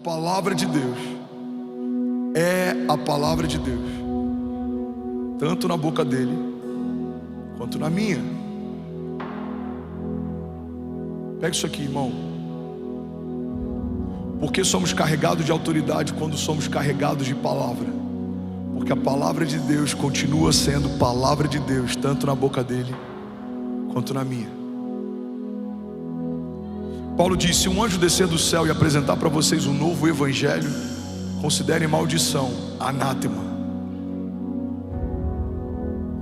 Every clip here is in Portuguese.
palavra de Deus é a palavra de Deus, tanto na boca dele quanto na minha. Pega isso aqui, irmão. Porque somos carregados de autoridade quando somos carregados de palavra? Porque a palavra de Deus continua sendo palavra de Deus, tanto na boca dele quanto na minha. Paulo diz: se um anjo descer do céu e apresentar para vocês um novo evangelho, considerem maldição, anátema.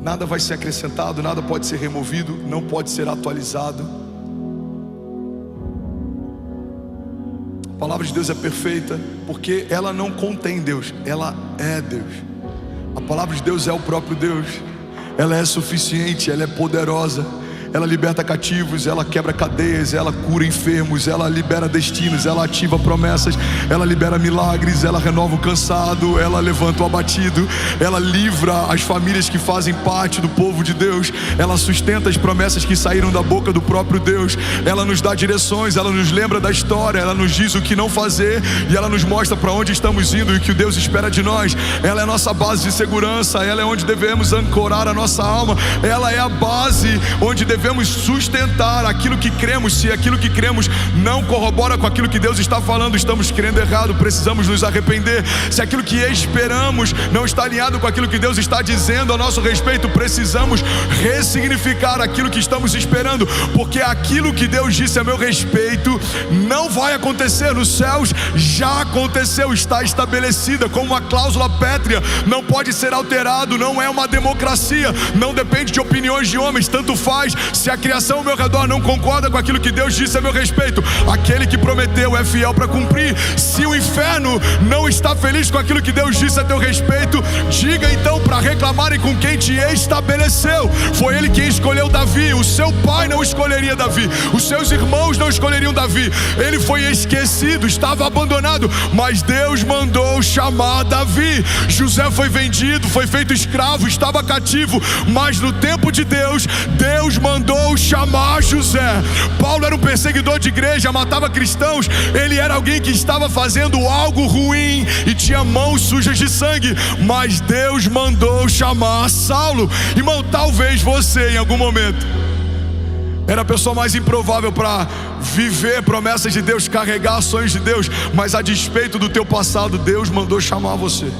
Nada vai ser acrescentado, nada pode ser removido, não pode ser atualizado. A palavra de Deus é perfeita porque ela não contém Deus, ela é Deus. A palavra de Deus é o próprio Deus. Ela é suficiente, ela é poderosa. Ela liberta cativos, ela quebra cadeias, ela cura enfermos, ela libera destinos, ela ativa promessas, ela libera milagres, ela renova o cansado, ela levanta o abatido, ela livra as famílias que fazem parte do povo de Deus, ela sustenta as promessas que saíram da boca do próprio Deus, ela nos dá direções, ela nos lembra da história, ela nos diz o que não fazer e ela nos mostra para onde estamos indo e o que Deus espera de nós. Ela é a nossa base de segurança, ela é onde devemos ancorar a nossa alma, ela é a base onde devemos sustentar aquilo que cremos. Se aquilo que cremos não corrobora com aquilo que Deus está falando, estamos crendo errado, precisamos nos arrepender. Se aquilo que esperamos não está alinhado com aquilo que Deus está dizendo a nosso respeito, precisamos ressignificar aquilo que estamos esperando, porque aquilo que Deus disse a meu respeito não vai acontecer nos céus, já aconteceu, está estabelecida como uma cláusula pétrea, não pode ser alterado, não é uma democracia, não depende de opiniões de homens, tanto faz se a criação ao meu redor não concorda com aquilo que Deus disse a meu respeito, aquele que prometeu é fiel para cumprir. Se o inferno não está feliz com aquilo que Deus disse a teu respeito, diga então para reclamarem com quem te estabeleceu. Foi ele quem escolheu Davi, o seu pai não escolheria Davi, os seus irmãos não escolheriam Davi, ele foi esquecido, estava abandonado, mas Deus mandou chamar Davi. José foi vendido, foi feito escravo, estava cativo, mas no tempo de Deus, Deus mandou chamar José. Paulo era um perseguidor de igreja, matava cristãos, ele era alguém que estava fazendo algo ruim e tinha mãos sujas de sangue, mas Deus mandou chamar Saulo. Irmão, talvez você em algum momento era a pessoa mais improvável para viver promessas de Deus, carregar ações de Deus, mas a despeito do teu passado, Deus mandou chamar você.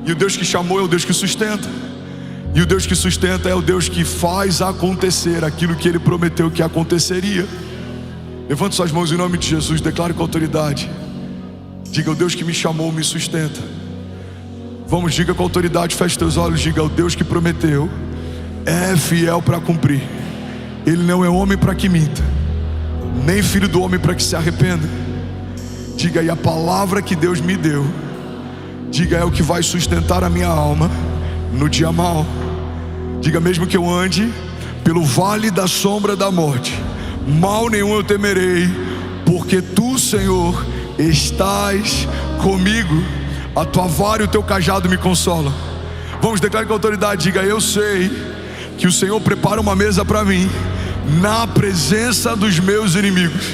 E o Deus que chamou é o Deus que sustenta. E o Deus que sustenta é o Deus que faz acontecer aquilo que Ele prometeu que aconteceria. Levante suas mãos em nome de Jesus, declare com autoridade. Diga: o Deus que me chamou me sustenta. Vamos, diga com autoridade, feche teus olhos, diga: o Deus que prometeu é fiel para cumprir. Ele não é homem para que minta, nem filho do homem para que se arrependa. Diga: e a palavra que Deus me deu, diga, é o que vai sustentar a minha alma no dia mau. Diga: mesmo que eu ande pelo vale da sombra da morte, mal nenhum eu temerei, porque tu, Senhor, estás comigo, a tua vara e o teu cajado me consolam. Vamos, declarar com autoridade, diga: eu sei que o Senhor prepara uma mesa para mim na presença dos meus inimigos,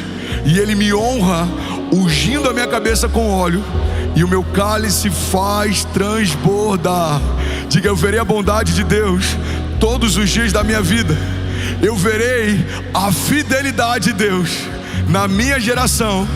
e Ele me honra ungindo a minha cabeça com óleo, e o meu cálice faz transbordar. Diga: eu verei a bondade de Deus todos os dias da minha vida. Eu verei a fidelidade de Deus na minha geração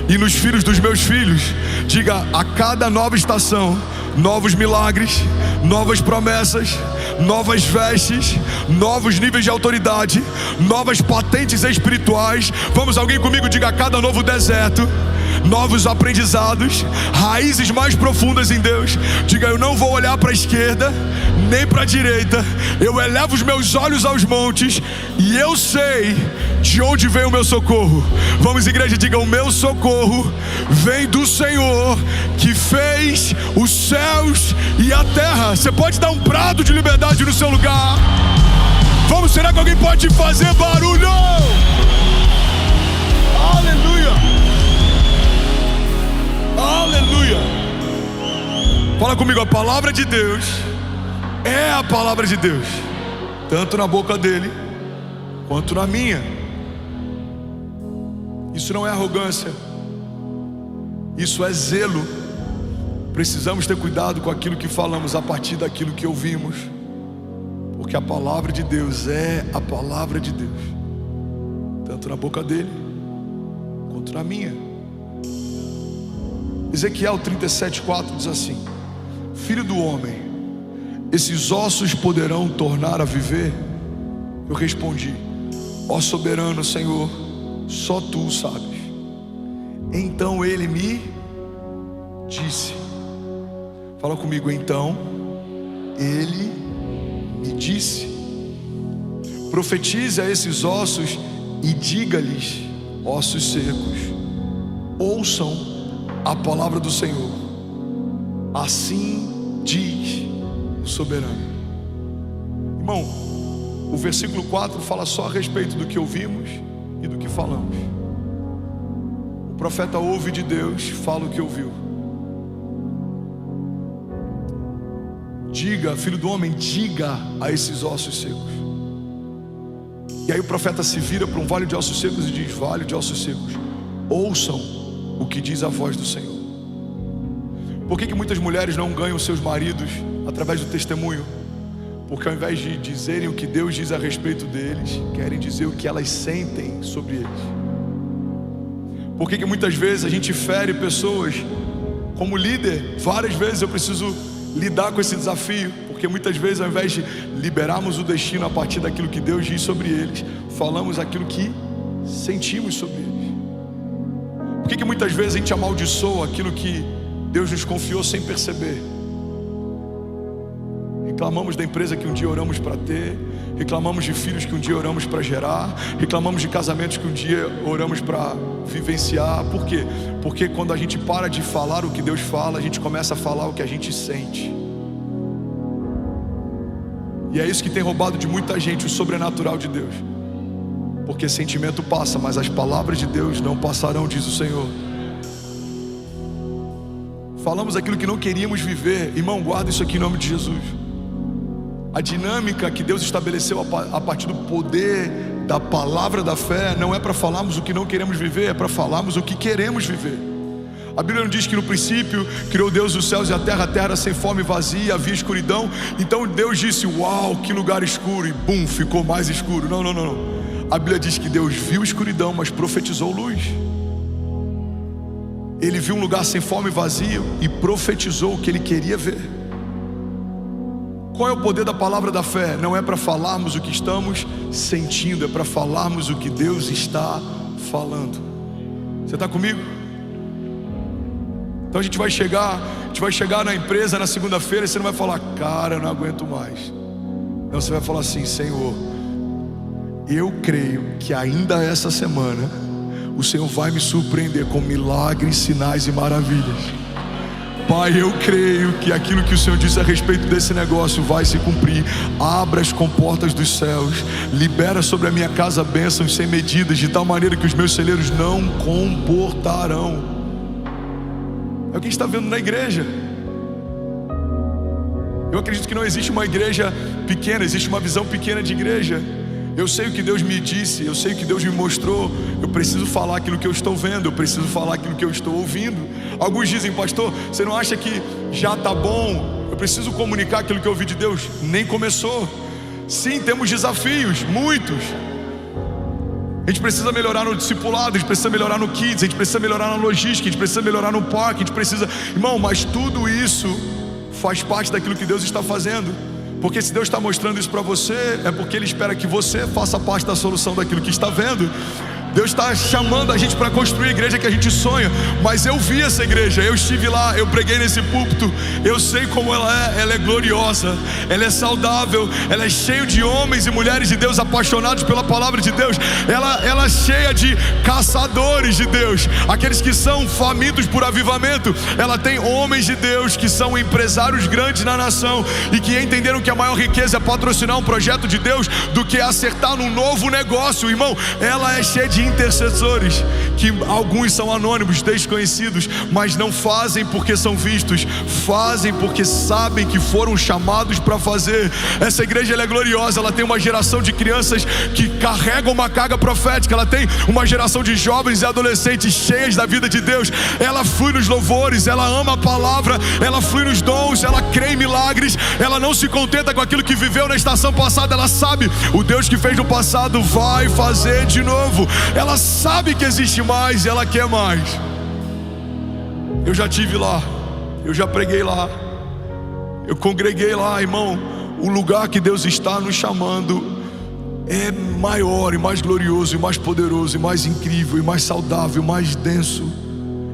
e nos filhos dos meus filhos. Diga: a cada nova estação, novos milagres, novas promessas, novas vestes, novos níveis de autoridade, novas patentes espirituais. Vamos, alguém comigo, diga: a cada novo deserto, novos aprendizados, raízes mais profundas em Deus. Diga: eu não vou olhar para a esquerda nem para a direita, eu elevo os meus olhos aos montes e eu sei de onde vem o meu socorro. Vamos, igreja, diga: o meu socorro vem do Senhor que fez os céus e a terra. Você pode dar um brado de liberdade no seu lugar? Vamos, será que alguém pode fazer barulho? Aleluia! Aleluia! Fala comigo: a palavra de Deus é a palavra de Deus, tanto na boca dele quanto na minha. Isso não é arrogância, Isso é zelo. Precisamos ter cuidado com aquilo que falamos a partir daquilo que ouvimos, porque a palavra de Deus é a palavra de Deus, tanto na boca dele quanto na minha. Ezequiel 37:4 diz assim: Filho do homem, esses ossos poderão tornar a viver? Eu respondi: ó soberano Senhor, só tu sabes. Então ele me disse, fala comigo, então ele me disse: profetize a esses ossos e diga-lhes, ossos secos, ouçam a palavra do Senhor. Assim diz o soberano. Irmão, o versículo 4 fala só a respeito do que ouvimos e do que falamos. O profeta ouve de Deus, fala o que ouviu. Diga, filho do homem, diga a esses ossos secos. E aí o profeta se vira para um vale de ossos secos e diz: vale de ossos secos, ouçam o que diz a voz do Senhor. Por que muitas mulheres não ganham seus maridos através do testemunho? Porque ao invés de dizerem o que Deus diz a respeito deles, querem dizer o que elas sentem sobre eles. Por que muitas vezes a gente fere pessoas? Como líder, várias vezes eu preciso lidar com esse desafio, porque muitas vezes ao invés de liberarmos o destino a partir daquilo que Deus diz sobre eles, falamos aquilo que sentimos sobre eles. Por que muitas vezes a gente amaldiçoa aquilo que Deus nos confiou sem perceber? Reclamamos da empresa que um dia oramos para ter, reclamamos de filhos que um dia oramos para gerar, reclamamos de casamentos que um dia oramos para vivenciar. Por quê? Porque quando a gente para de falar o que Deus fala, a gente começa a falar o que a gente sente. E é isso que tem roubado de muita gente o sobrenatural de Deus. Porque sentimento passa, mas as palavras de Deus não passarão, diz o Senhor. Falamos aquilo que não queríamos viver. Irmão, guarda isso aqui em nome de Jesus. A dinâmica que Deus estabeleceu a partir do poder da palavra da fé não é para falarmos o que não queremos viver, é para falarmos o que queremos viver. A Bíblia não diz que no princípio criou Deus os céus e a terra era sem forma e vazia, havia escuridão. Então Deus disse: uau, que lugar escuro, e bum, ficou mais escuro. Não. A Bíblia diz que Deus viu escuridão, mas profetizou luz. Ele viu um lugar sem forma e vazio e profetizou o que ele queria ver. Qual é o poder da palavra da fé? Não é para falarmos o que estamos sentindo, é para falarmos o que Deus está falando. Você está comigo? Então a gente vai chegar na empresa na segunda-feira e você não vai falar: cara, eu não aguento mais. Não, você vai falar assim: Senhor, eu creio que ainda essa semana o Senhor vai me surpreender com milagres, sinais e maravilhas. Pai, eu creio que aquilo que o Senhor disse a respeito desse negócio vai se cumprir. Abra as comportas dos céus, libera sobre a minha casa bênçãos sem medidas, de tal maneira que os meus celeiros não comportarão. É o que a gente está vendo na igreja. Eu acredito que não existe uma igreja pequena, existe uma visão pequena de igreja. Eu sei o que Deus me disse, eu sei o que Deus me mostrou. Eu preciso falar aquilo que eu estou vendo, eu preciso falar aquilo que eu estou ouvindo. Alguns dizem: pastor, você não acha que já está bom? Eu preciso comunicar aquilo que eu ouvi de Deus. Nem começou. Sim, temos desafios, muitos. A gente precisa melhorar no discipulado, a gente precisa melhorar no kids, a gente precisa melhorar na logística, a gente precisa melhorar no parque, a gente precisa... Irmão, mas tudo isso faz parte daquilo que Deus está fazendo. Porque se Deus está mostrando isso para você, é porque Ele espera que você faça parte da solução daquilo que está vendo. Deus está chamando a gente para construir a igreja que a gente sonha. Mas eu vi essa igreja, eu estive lá, eu preguei nesse púlpito. Eu sei como ela é gloriosa, ela é saudável, ela é cheia de homens e mulheres de Deus apaixonados pela palavra de Deus. Ela é cheia de caçadores de Deus, aqueles que são famintos por avivamento. Ela tem homens de Deus que são empresários grandes na nação e que entenderam que a maior riqueza é patrocinar um projeto de Deus do que acertar num novo negócio. Irmão, ela é cheia de intercessores, que alguns são anônimos, desconhecidos, mas não fazem porque são vistos, fazem porque sabem que foram chamados para fazer. Essa igreja ela é gloriosa, ela tem uma geração de crianças que carregam uma carga profética, ela tem uma geração de jovens e adolescentes cheias da vida de Deus. Ela flui nos louvores, ela ama a palavra, ela flui nos dons, ela crê em milagres, ela não se contenta com aquilo que viveu na estação passada, ela sabe, o Deus que fez no passado vai fazer de novo. Ela sabe que existe mais e ela quer mais. Eu já estive lá, eu já preguei lá, eu congreguei lá, irmão. O lugar que Deus está nos chamando é maior e mais glorioso e mais poderoso e mais incrível e mais saudável, mais denso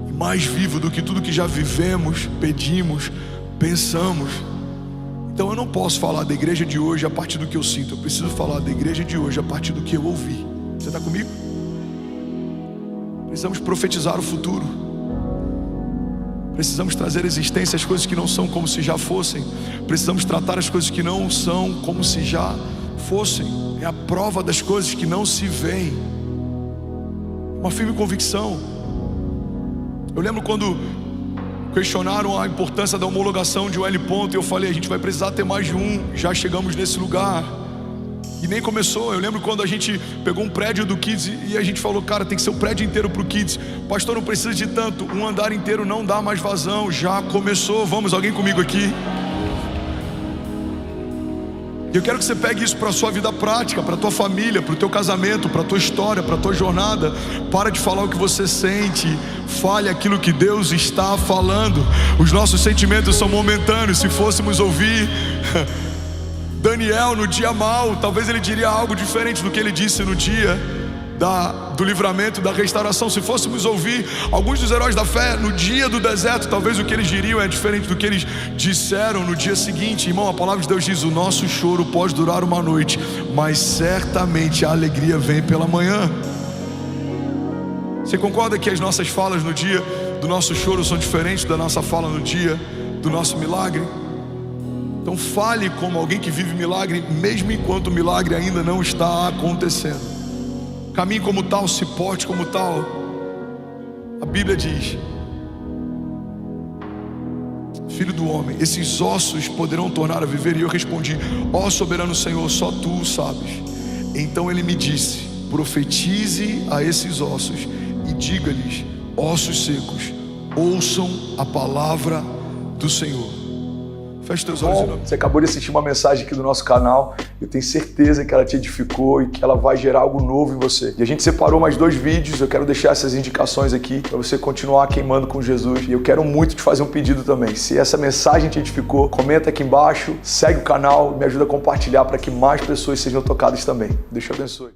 e mais vivo do que tudo que já vivemos, pedimos, pensamos. Então eu não posso falar da igreja de hoje a partir do que eu sinto, eu preciso falar da igreja de hoje a partir do que eu ouvi. Você está comigo? Precisamos profetizar o futuro, precisamos trazer à existência as coisas que não são como se já fossem, precisamos tratar as coisas que não são como se já fossem. É a prova das coisas que não se veem, uma firme convicção. Eu lembro quando questionaram a importância da homologação de um L ponto, e eu falei, a gente vai precisar ter mais de um, já chegamos nesse lugar. E nem começou. Eu lembro quando a gente pegou um prédio do Kids e a gente falou, cara, tem que ser o prédio inteiro pro Kids. Pastor, não precisa de tanto, um andar inteiro não dá mais vazão. Já começou, vamos, alguém comigo aqui? Eu quero que você pegue isso para a sua vida prática, para a tua família, para o teu casamento, para a tua história, para a tua jornada. Para de falar o que você sente, fale aquilo que Deus está falando. Os nossos sentimentos são momentâneos. Se fôssemos ouvir Daniel no dia mau, talvez ele diria algo diferente do que ele disse no dia do livramento, da restauração. Se fôssemos ouvir alguns dos heróis da fé no dia do deserto, talvez o que eles diriam é diferente do que eles disseram no dia seguinte. Irmão, a palavra de Deus diz, o nosso choro pode durar uma noite, mas certamente a alegria vem pela manhã. Você concorda que as nossas falas no dia do nosso choro são diferentes da nossa fala no dia do nosso milagre? Então fale como alguém que vive milagre, mesmo enquanto o milagre ainda não está acontecendo. Caminhe como tal, se porte como tal. A Bíblia diz, Filho do homem, esses ossos poderão tornar a viver? E eu respondi, ó soberano Senhor, só tu o sabes. Então ele me disse, profetize a esses ossos e diga-lhes, ossos secos, ouçam a palavra do Senhor. Feche teus olhos. Bom, você acabou de assistir uma mensagem aqui do nosso canal. Eu tenho certeza que ela te edificou e que ela vai gerar algo novo em você. E a gente separou mais 2 vídeos. Eu quero deixar essas indicações aqui para você continuar queimando com Jesus. E eu quero muito te fazer um pedido também. Se essa mensagem te edificou, comenta aqui embaixo, segue o canal, me ajuda a compartilhar para que mais pessoas sejam tocadas também. Deus te abençoe.